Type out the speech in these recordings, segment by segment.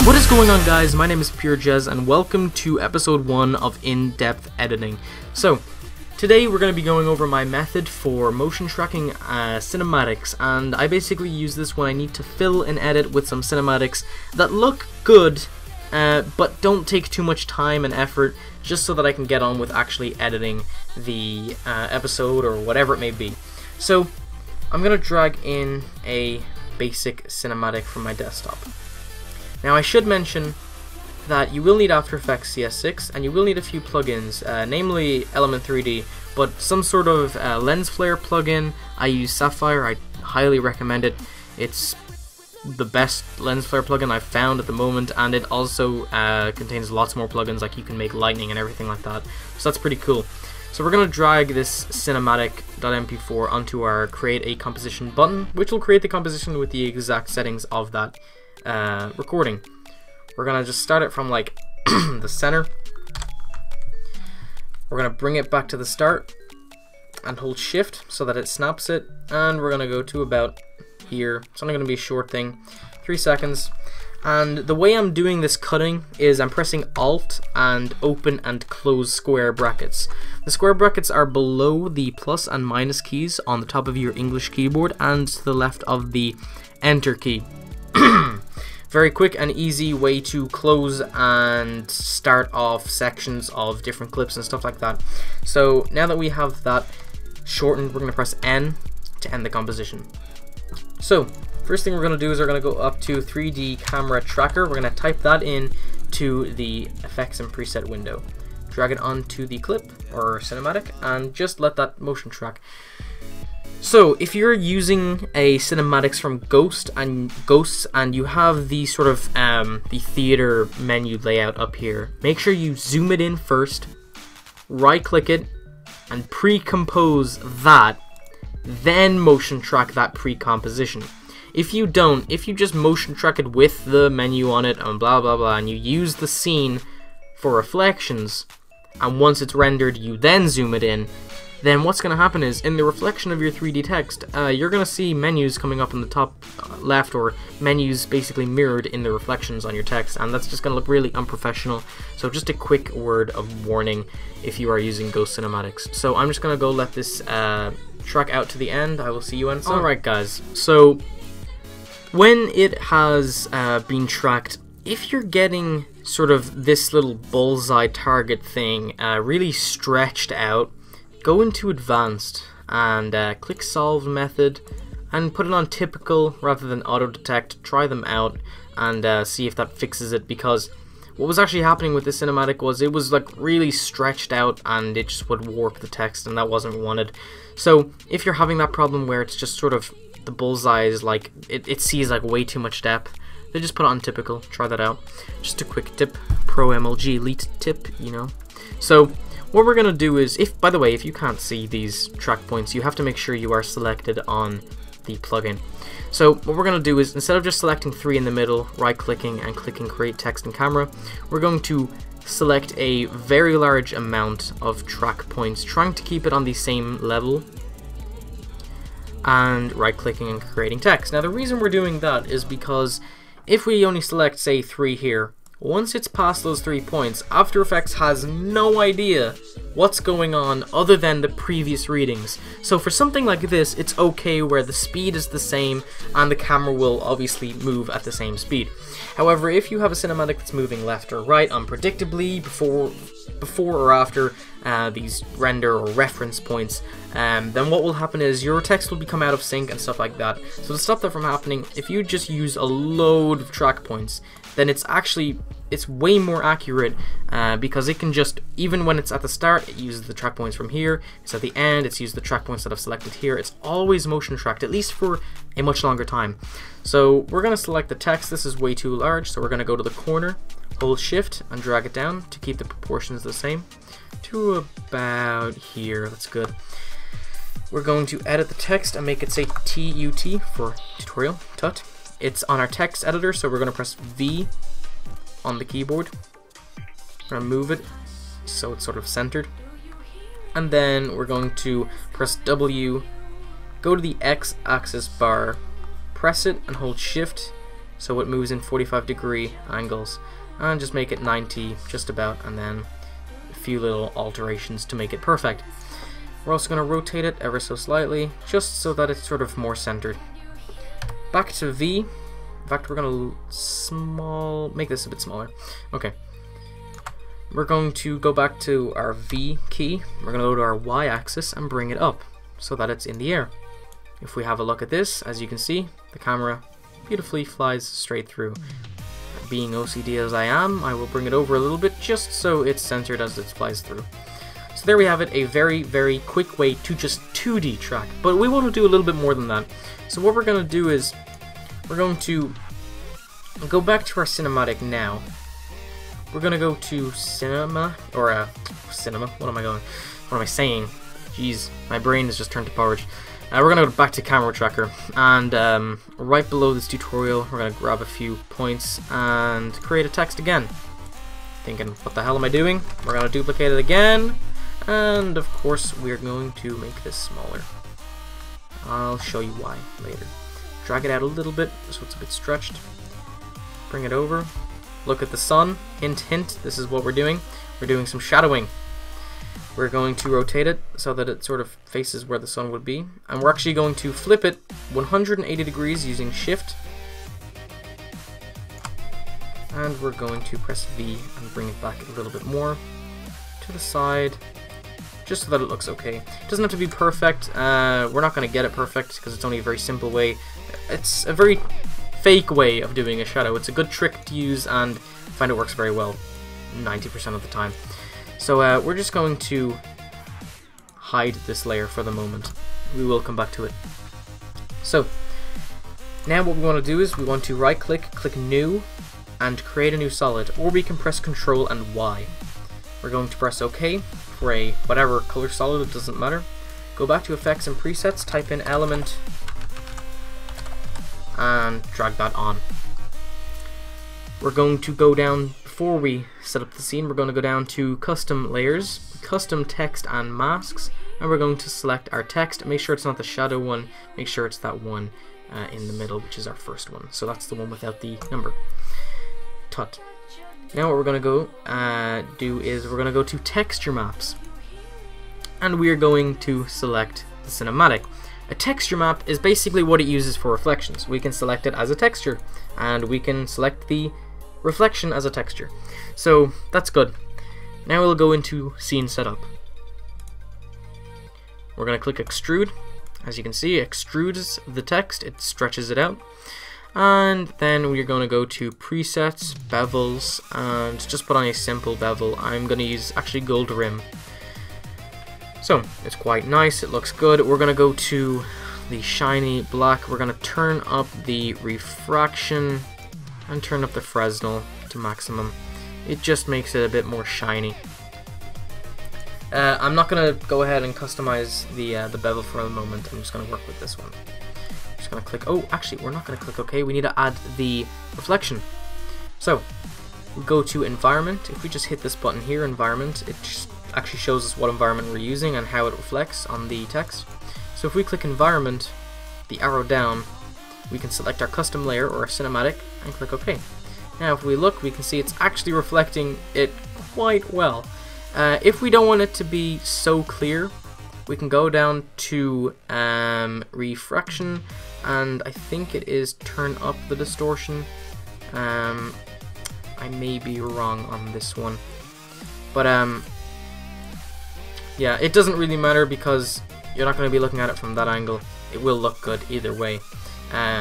What is going on, guys? My name is PureJez and welcome to episode 1 of In-Depth Editing. So, today we're going to be going over my method for motion tracking cinematics, and I basically use this when I need to fill and edit with some cinematics that look good, but don't take too much time and effort, just so that I can get on with actually editing the episode or whatever it may be. So, I'm going to drag in a basic cinematic from my desktop. Now, I should mention that you will need After Effects CS6 and you will need a few plugins, namely Element 3D, but some sort of lens flare plugin. I use Sapphire. I highly recommend it. It's the best lens flare plugin I've found at the moment, and it also contains lots more plugins, like you can make lightning and everything like that, so that's pretty cool. So we're going to drag this cinematic.mp4 onto our create a composition button, which will create the composition with the exact settings of that recording. We're gonna just start it from like the center. We're gonna bring it back to the start and hold shift so that it snaps it, and we're gonna go to about here. It's only gonna be a short thing, 3 seconds. And the way I'm doing this cutting is I'm pressing Alt and open and close square brackets. The square brackets are below the plus and minus keys on the top of your English keyboard and to the left of the Enter key. Very quick and easy way to close and start off sections of different clips and stuff like that. So now that we have that shortened, we're going to press N to end the composition. So first thing we're going to do is we're going to go up to 3D Camera Tracker. We're going to type that in to the effects and preset window. Drag it onto the clip or cinematic and just let that motion track. So if you're using a cinematics from Ghosts and you have the sort of the theater menu layout up here, make sure you zoom it in first, right click it and pre-compose that, then motion track that pre-composition. If you don't, if you just motion track it with the menu on it and blah blah blah, and you use the scene for reflections, and once it's rendered you then zoom it in, then what's going to happen is, in the reflection of your 3D text, you're going to see menus coming up in the top left, or menus basically mirrored in the reflections on your text, and that's just going to look really unprofessional. So just a quick word of warning if you are using Ghost Cinematics. So I'm just going to go let this track out to the end. I will see you inside. Alright guys, so when it has been tracked, if you're getting sort of this little bullseye target thing really stretched out, go into Advanced and click Solve Method and put it on Typical rather than Auto Detect. Try them out and see if that fixes it, because what was actually happening with this cinematic was it was like really stretched out and it just would warp the text, and that wasn't wanted. So if you're having that problem where it's just sort of the bullseye is like it sees like way too much depth, then just put it on Typical. Try that out. Just a quick tip, Pro MLG Elite tip, you know. So what we're going to do is, by the way, if you can't see these track points, you have to make sure you are selected on the plugin. So what we're going to do is, instead of just selecting 3 in the middle, right clicking and clicking Create Text and Camera, we're going to select a very large amount of track points, trying to keep it on the same level, and right clicking and creating text. Now the reason we're doing that is because if we only select, say, 3 here, once it's past those 3 points, After Effects has no idea what's going on other than the previous readings. So for something like this, it's okay where the speed is the same and the camera will obviously move at the same speed. However, if you have a cinematic that's moving left or right unpredictably before or after these render or reference points, then what will happen is your text will become out of sync and stuff like that. So to stop that from happening, if you just use a load of track points, then it's way more accurate, because it can just, even when it's at the start, it uses the track points from here, it's at the end, it's used the track points that I've selected here. It's always motion tracked, at least for a much longer time. So we're going to select the text. This is way too large, so we're going to go to the corner, hold shift and drag it down to keep the proportions the same to about here. That's good. We're going to edit the text and make it say TUT for tutorial, tut. It's on our text editor, so we're going to press V on the keyboard. We're going to move it so it's sort of centered. And then we're going to press W, go to the X-axis bar, press it and hold shift so it moves in 45-degree angles, and just make it 90 just about, and then a few little alterations to make it perfect. We're also going to rotate it ever so slightly, just so that it's sort of more centered. Back to V. In fact, we're going to make this a bit smaller. Okay. We're going to go back to our V key. We're going to go to our Y axis and bring it up so that it's in the air. If we have a look at this, as you can see, the camera beautifully flies straight through. Being OCD as I am, I will bring it over a little bit just so it's centered as it flies through. So there we have it, a very, very quick way to just 2D track. But we want to do a little bit more than that. So what we're going to do is, we're going to go back to our cinematic now. We're going to go to cinema, or cinema, what am I saying? Jeez, my brain has just turned to porridge. We're going to go back to camera tracker, and right below this tutorial, we're going to grab a few points and create a text again. Thinking, what the hell am I doing? We're going to duplicate it again. And of course we're going to make this smaller. I'll show you why later. Drag it out a little bit so it's a bit stretched. Bring it over. Look at the sun. Hint, hint, this is what we're doing. We're doing some shadowing. We're going to rotate it so that it sort of faces where the sun would be. And we're actually going to flip it 180 degrees using Shift. And we're going to press V and bring it back a little bit more to the side, just so that it looks okay. It doesn't have to be perfect. We're not going to get it perfect because it's only a very simple way. It's a very fake way of doing a shadow. It's a good trick to use, and I find it works very well 90% of the time. So we're just going to hide this layer for the moment. We will come back to it. So now what we want to do is we want to right click, click New, and create a new solid, or we can press Ctrl and Y. We're going to press OK for a whatever color solid, it doesn't matter. Go back to Effects and Presets, type in Element, and drag that on. We're going to go down, before we set up the scene, we're going to go down to Custom Layers, Custom Text and Masks, and we're going to select our text. Make sure it's not the shadow one, make sure it's that one in the middle, which is our first one. So that's the one without the number. Tut. Now what we're going to go do is we're going to go to Texture Maps, and we are going to select the cinematic. A texture map is basically what it uses for reflections. We can select it as a texture, and we can select the reflection as a texture. So that's good. Now we'll go into Scene Setup. We're going to click Extrude. As you can see, it extrudes the text, it stretches it out. And then we're going to go to Presets, Bevels, and just put on a simple bevel. I'm going to use actually Gold Rim. So it's quite nice, it looks good. We're going to go to the shiny black. We're going to turn up the refraction and turn up the Fresnel to maximum. It just makes it a bit more shiny. I'm not going to go ahead and customize the bevel for the moment. I'm just going to work with this one. Just going to click, oh actually we're not going to click OK, we need to add the reflection. So we go to Environment. If we just hit this button here, Environment, it just actually shows us what environment we're using and how it reflects on the text. So if we click Environment, the arrow down, we can select our custom layer or our cinematic and click OK. Now if we look, we can see it's actually reflecting it quite well. If we don't want it to be so clear, we can go down to refraction, and I think it is turn up the distortion. I may be wrong on this one, but yeah, it doesn't really matter because you're not going to be looking at it from that angle. It will look good either way.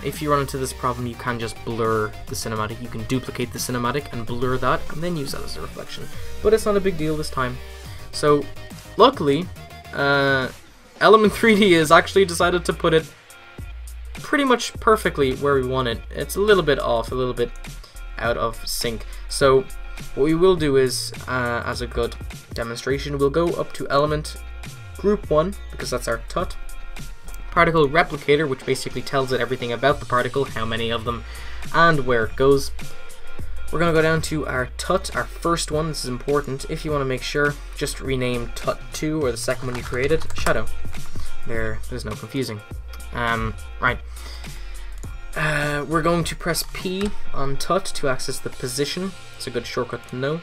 If you run into this problem, you can just blur the cinematic. You can duplicate the cinematic and blur that and then use that as a reflection, but it's not a big deal this time. So luckily Element 3D has actually decided to put it pretty much perfectly where we want it. It's a little bit off, a little bit out of sync. So what we will do is, as a good demonstration, we'll go up to Element Group 1, because that's our TUT. Particle Replicator, which basically tells it everything about the particle, how many of them, and where it goes. We're going to go down to our TUT, our first one. This is important. If you want to make sure, just rename TUT2, or the second one you created, Shadow. There's no confusing. Right. We're going to press P on TUT to access the position. It's a good shortcut to know.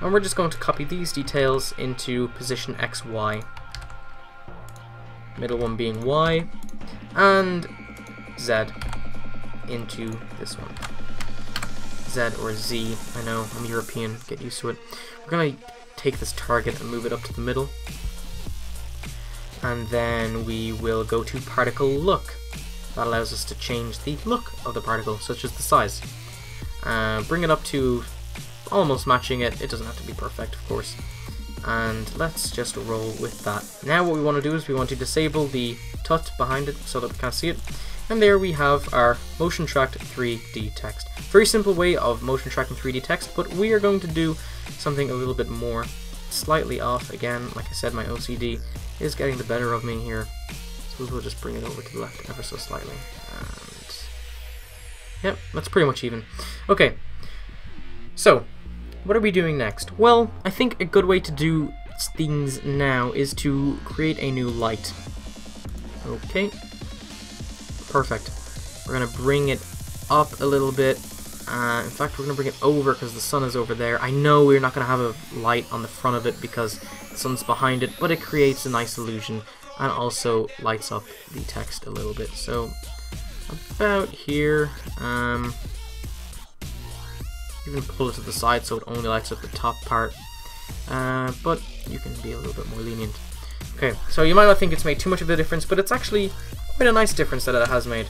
And we're just going to copy these details into position X, Y. Middle one being Y. And Z into this one. Z or Z. I know, I'm European. Get used to it. We're going to take this target and move it up to the middle. And then we will go to particle look. That allows us to change the look of the particle, such as the size. Bring it up to almost matching it. It doesn't have to be perfect, of course. And let's just roll with that. Now what we want to do is we want to disable the TUT behind it so that we can't see it. And there we have our motion tracked 3D text. Very simple way of motion tracking 3D text, but we are going to do something a little bit more. Slightly off again. Like I said, my OCD is getting the better of me here. We'll just bring it over to the left ever so slightly. And yep, that's pretty much even. Okay, so what are we doing next? Well, I think a good way to do things now is to create a new light. Okay, perfect. We're going to bring it up a little bit. In fact, we're going to bring it over because the sun is over there. I know we're not going to have a light on the front of it because the sun's behind it, but it creates a nice illusion. And also lights up the text a little bit. So about here, even pull it to the side so it only lights up the top part. But you can be a little bit more lenient. Okay, so you might not think it's made too much of a difference, but it's actually quite a nice difference that it has made.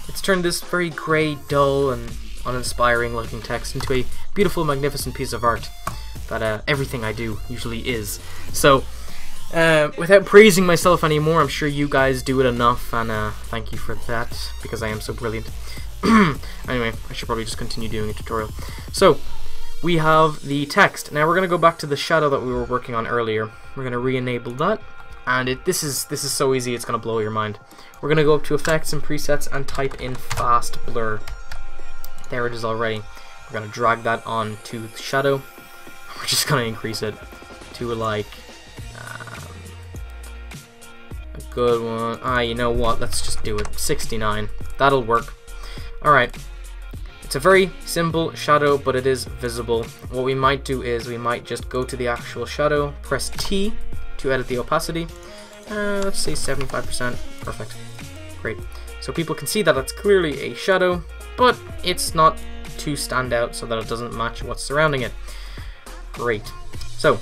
It's turned this very grey, dull, and uninspiring looking text into a beautiful, magnificent piece of art that everything I do usually is. So. Without praising myself anymore, I'm sure you guys do it enough, and thank you for that, because I am so brilliant. Anyway, I should probably just continue doing a tutorial. So, we have the text. Now we're going to go back to the shadow that we were working on earlier. We're going to re-enable that, and this is so easy, it's going to blow your mind. We're going to go up to Effects and Presets and type in Fast Blur. There it is already. We're going to drag that on to the shadow. We're just going to increase it to like... good one. You know what? Let's just do it. 69. That'll work. Alright. It's a very simple shadow, but it is visible. What we might do is we might just go to the actual shadow, press T to edit the opacity. Let's say 75%. Perfect. Great. So people can see that it's clearly a shadow, but it's not too stand out so that it doesn't match what's surrounding it. Great. So,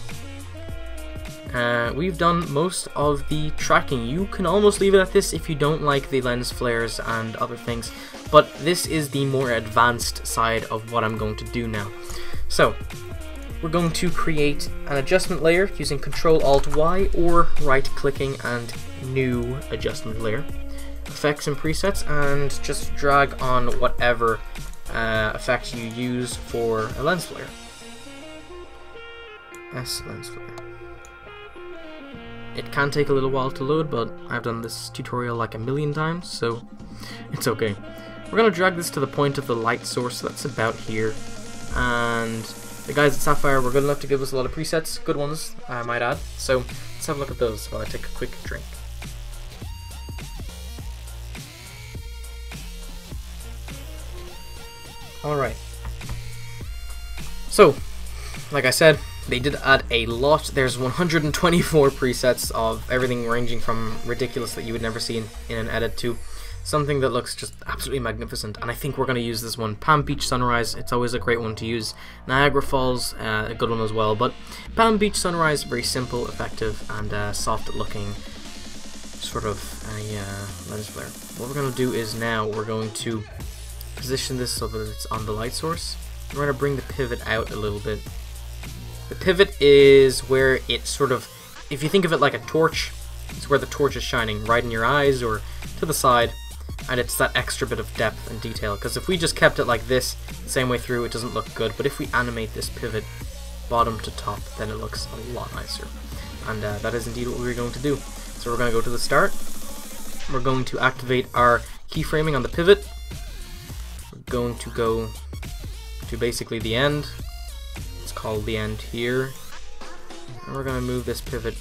we've done most of the tracking. You can almost leave it at this if you don't like the lens flares and other things, but this is the more advanced side of what I'm going to do now. So we're going to create an adjustment layer using Ctrl-Alt-Y or right-clicking and new adjustment layer, effects and presets, and just drag on whatever effect you use for a lens flare. S lens flare. It can take a little while to load, but I've done this tutorial like a million times, so it's okay. We're going to drag this to the point of the light source, so that's about here. And the guys at Sapphire were good enough to give us a lot of presets, good ones, I might add. So let's have a look at those while I take a quick drink. Alright. So, like I said, they did add a lot. There's 124 presets of everything ranging from ridiculous that you would never see in an edit to something that looks just absolutely magnificent. And I think we're going to use this one. Palm Beach Sunrise, it's always a great one to use. Niagara Falls, a good one as well. But Palm Beach Sunrise, very simple, effective, and soft looking sort of lens flare. What we're going to do is now we're going to position this so that it's on the light source. We're going to bring the pivot out a little bit. The pivot is where it sort of, if you think of it like a torch, it's where the torch is shining, right in your eyes or to the side, and it's that extra bit of depth and detail, because if we just kept it like this, the same way through, it doesn't look good, but if we animate this pivot bottom to top, then it looks a lot nicer, and that is indeed what we're going to do. So we're going to go to the start, we're going to activate our keyframing on the pivot, we're going to go to basically the end. It's called the end here, and we're going to move this pivot,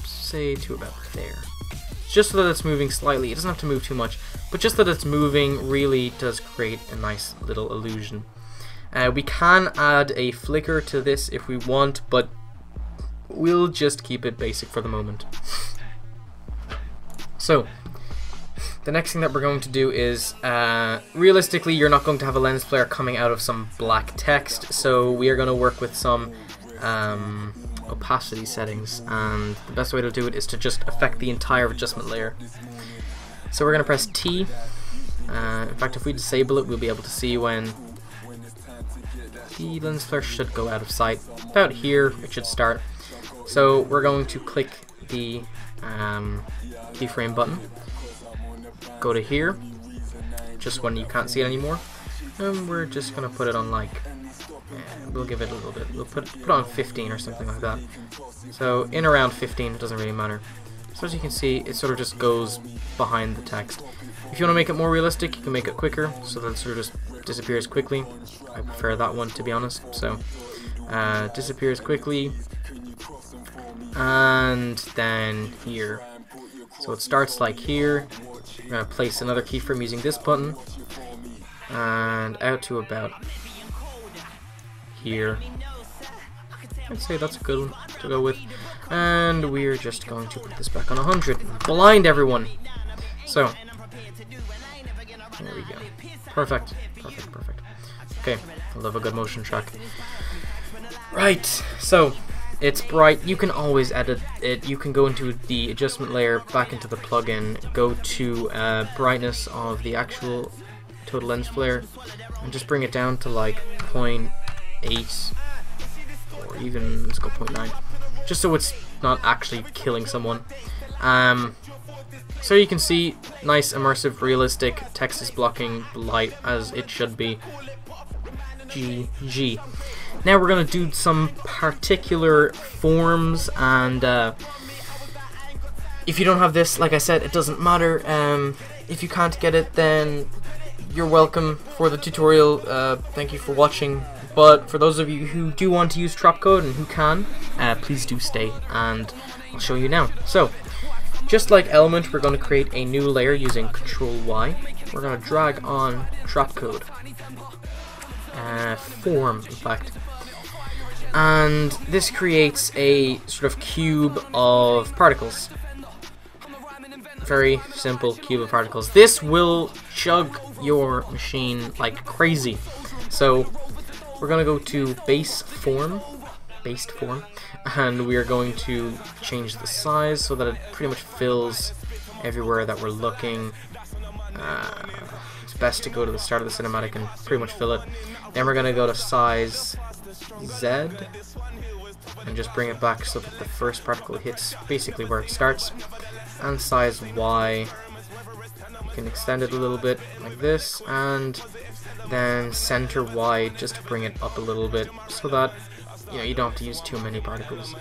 say, to about there. just so that it's moving slightly. It doesn't have to move too much, but just that it's moving really does create a nice little illusion. We can add a flicker to this if we want, but we'll just keep it basic for the moment. So, the next thing that we're going to do is, realistically, you're not going to have a lens flare coming out of some black text, so we are going to work with some opacity settings, and the best way to do it is to just affect the entire adjustment layer. So we're going to press T. In fact, if we disable it, we'll be able to see when the lens flare should go out of sight. About here, it should start. So we're going to click the keyframe button, go to here, just when you can't see it anymore, and we're just going to put it on like, we'll give it a little bit, we'll put it on 15 or something like that. So in around 15, it doesn't really matter. So as you can see, it sort of just goes behind the text. If you want to make it more realistic, you can make it quicker, so that it sort of just disappears quickly. I prefer that one, to be honest. So disappears quickly, and then here. So it starts like here. We're going to place another keyframe using this button, and out to about here. I'd say that's a good one to go with. And we're just going to put this back on 100. Blind everyone! So, there we go. Perfect. Perfect, perfect. Okay, I love a good motion track. Right, so, it's bright. You can always edit it. You can go into the adjustment layer, back into the plugin, go to brightness of the actual total lens flare, and just bring it down to like 0.8, or even, let's go 0.9, just so it's not actually killing someone. So you can see, nice, immersive, realistic, text is blocking light as it should be. GG. Now we're going to do some particular forms, and if you don't have this, like I said, it doesn't matter. If you can't get it, then you're welcome for the tutorial. Thank you for watching. But for those of you who do want to use Trapcode and who can, please do stay, and I'll show you now. So, just like Element, we're going to create a new layer using Control-Y. We're going to drag on Trapcode. Form, in fact. And this creates a sort of cube of particles. Very simple cube of particles. This will chug your machine like crazy. So we're going to go to based form, and we are going to change the size so that it pretty much fills everywhere that we're looking. It's best to go to the start of the cinematic and pretty much fill it. Then we're going to go to size Z and just bring it back so that the first particle hits basically where it starts. And size Y, you can extend it a little bit like this, and then center Y just to bring it up a little bit so that you don't have to use too many particles.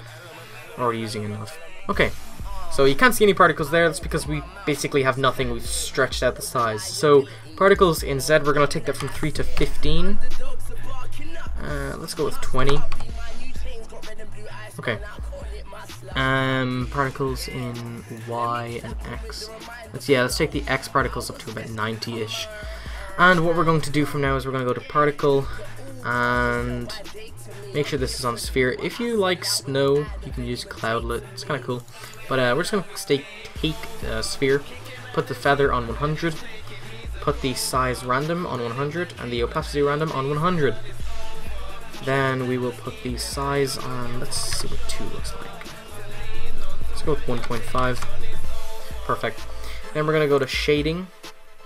We're already using enough. Okay, so you can't see any particles there. That's because we basically have nothing. We've stretched out the size. So particles in Z, we're going to take that from 3 to 15. Let's go with 20. Okay. Particles in Y and X. Let's take the X particles up to about 90-ish. And what we're going to do from now is we're going to go to Particle and make sure this is on Sphere. If you like snow, you can use Cloudlet. It's kind of cool. But we're just going to take Sphere, put the feather on 100, put the size random on 100, and the opacity random on 100. Then we will put the size on, let's see what 2 looks like. Let's go with 1.5. Perfect. Then we're going to go to shading.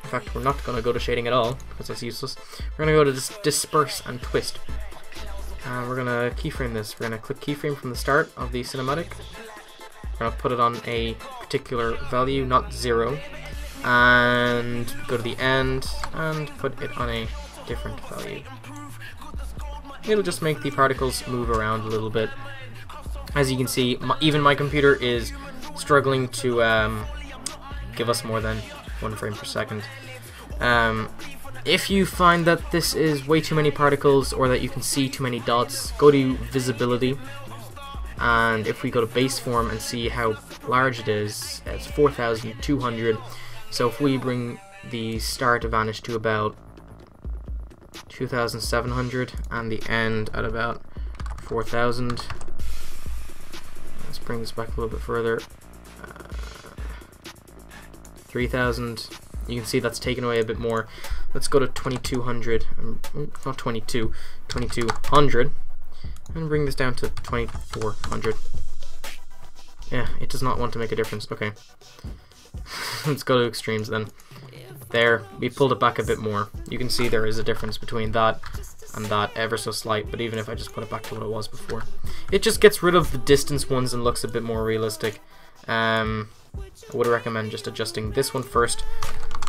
In fact, we're not going to go to shading at all, because that's useless. We're going to go to disperse and twist. And we're going to keyframe this. We're going to click keyframe from the start of the cinematic. We're going to put it on a particular value, not 0. And go to the end and put it on a different value. It'll just make the particles move around a little bit. As you can see, even my computer is struggling to give us more than 1 frame per second. If you find that this is way too many particles or that you can see too many dots, go to visibility and if we go to base form and see how large it is, it's 4,200. So if we bring the start of Vanish to about 2,700 and the end at about 4,000, let's bring this back a little bit further, 3,000. You can see that's taken away a bit more. Let's go to 2,200, not 22, 2,200, and bring this down to 2,400. Yeah, it does not want to make a difference. Okay. Let's go to extremes then. There, we pulled it back a bit more. You can see there is a difference between that and that, ever so slight, but even if I just put it back to what it was before, it just gets rid of the distance ones and looks a bit more realistic. I would recommend just adjusting this one first,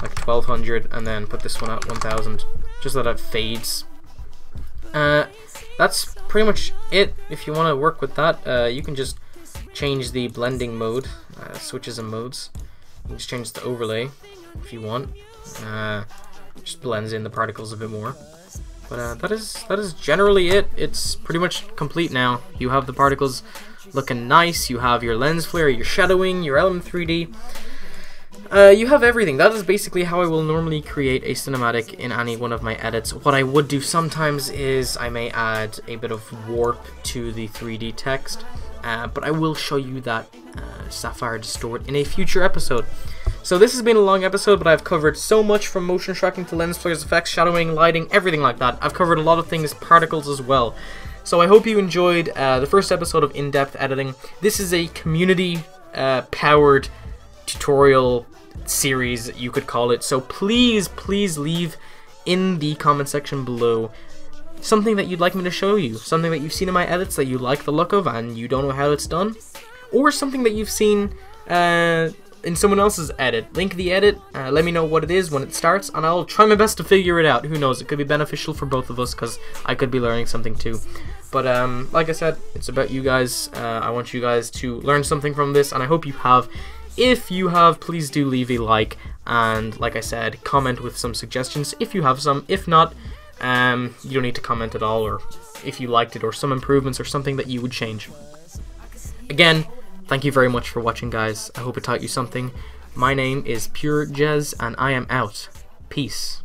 like 1,200, and then put this one at 1,000, just so that it fades. That's pretty much it. If you want to work with that, you can just change the blending mode, switches and modes. You can just change it to overlay if you want. Just blends in the particles a bit more. But that is generally it. It's pretty much complete now. You have the particles looking nice. You have your lens flare, your shadowing, your element 3D. You have everything. That is basically how I will normally create a cinematic in any one of my edits. What I would do sometimes is I may add a bit of warp to the 3D text, but I will show you that Sapphire Distort in a future episode. So this has been a long episode, but I've covered so much from motion tracking to lens flares, effects, shadowing, lighting, everything like that. I've covered a lot of things, particles as well. So I hope you enjoyed the first episode of In-Depth Editing. This is a community-powered tutorial series, you could call it. So please leave in the comment section below something that you'd like me to show you, something that you've seen in my edits that you like the look of and you don't know how it's done, or something that you've seen in someone else's edit. Link the edit, let me know what it is when it starts, and I'll try my best to figure it out. Who knows, it could be beneficial for both of us, because I could be learning something too. But like I said, it's about you guys. I want you guys to learn something from this, and I hope you have. If you have, please do leave a like, and like I said, comment with some suggestions if you have some. If not, you don't need to comment at all, or if you liked it, or some improvements, or something that you would change. Again, thank you very much for watching, guys. I hope it taught you something. My name is Pure Jez, and I am out. Peace.